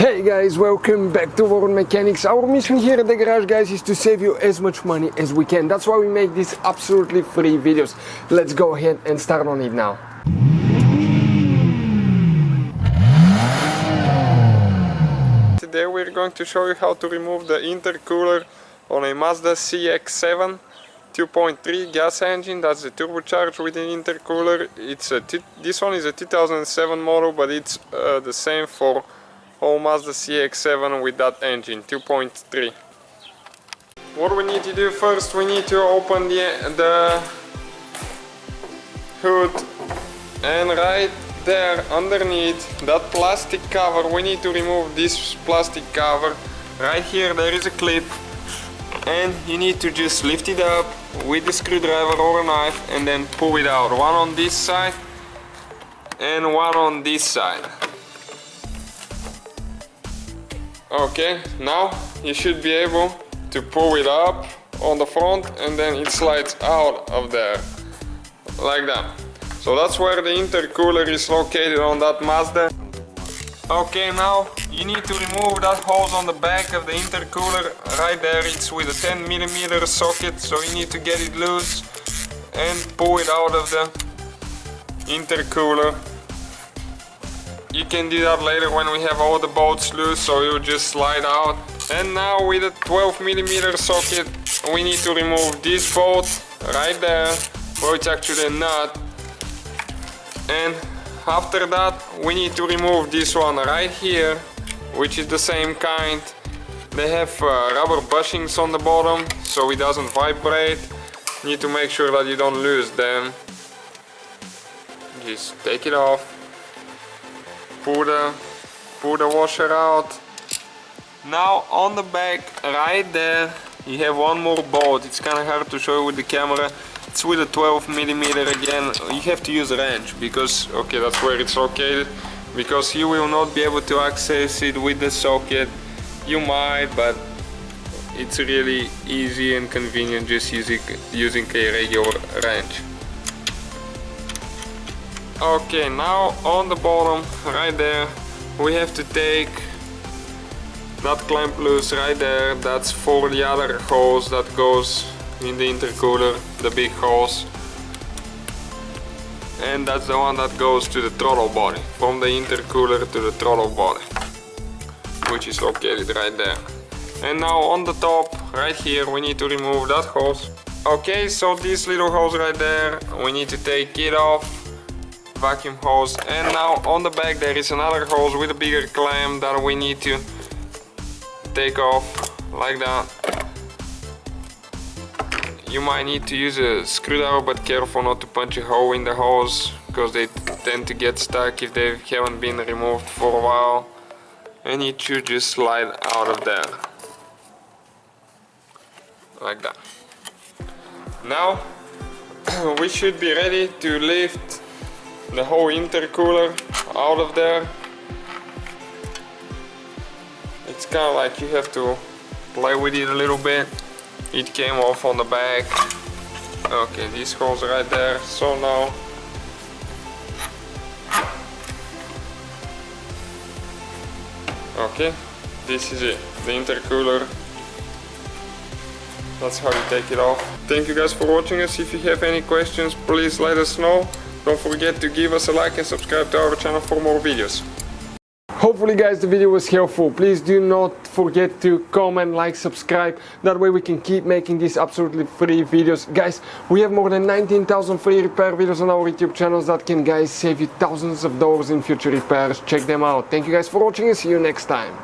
Hey guys, welcome back to World Mechanics. Our mission here at the garage, guys, is to save you as much money as we can. That's why we make these absolutely free videos. Let's go ahead and start on it now. Today we're going to show you how to remove the intercooler on a Mazda CX-7 2.3 gas engine. That's the turbocharged with an intercooler. This one is a 2007 model, but it's the same for all Mazda CX-7 with that engine, 2.3. What we need to do first, we need to open the hood, and right there underneath that plastic cover, we need to remove this plastic cover. Right here there is a clip, and you need to just lift it up with a screwdriver or a knife and then pull it out. One on this side and one on this side. Okay, now you should be able to pull it up on the front and then it slides out of there, like that. So that's where the intercooler is located on that Mazda. Okay, now you need to remove that hose on the back of the intercooler. Right there, it's with a 10mm socket, so you need to get it loose and pull it out of the intercooler. You can do that later when we have all the bolts loose, so it will just slide out. And now with a 12mm socket, we need to remove this bolt right there, where it's actually a nut. And after that, we need to remove this one right here, which is the same kind. They have rubber bushings on the bottom, so it doesn't vibrate. You need to make sure that you don't lose them. Just take it off. Pull the washer out. Now on the back right there you have one more bolt. It's kind of hard to show you with the camera. It's with a 12mm again. You have to use a wrench because, okay, that's where it's located, because you will not be able to access it with the socket. You might, but it's really easy and convenient just using a regular wrench. Okay, now on the bottom right there we have to take that clamp loose right there. That's for the other hose that goes in the intercooler, the big hose, and that's the one that goes to the throttle body, from the intercooler to the throttle body, which is located right there. And now on the top right here we need to remove that hose. Okay, so this little hose right there, we need to take it off, vacuum hose. And now on the back there is another hose with a bigger clamp that we need to take off, like that. You might need to use a screwdriver, but careful not to punch a hole in the hose, because they tend to get stuck if they haven't been removed for a while. And it should just slide out of there, like that. Now we should be ready to lift the whole intercooler out of there. It's kind of like you have to play with it a little bit. It came off on the back. Okay, this hose right there. So now okay, this is it, the intercooler. That's how you take it off. Thank you guys for watching us. If you have any questions, please let us know. Don't forget to give us a like and subscribe to our channel for more videos. Hopefully guys the video was helpful. Please do not forget to comment, like, subscribe. That way we can keep making these absolutely free videos. Guys, we have more than 19,000 free repair videos on our YouTube channels that can, guys, save you thousands of dollars in future repairs. Check them out. Thank you guys for watching and see you next time.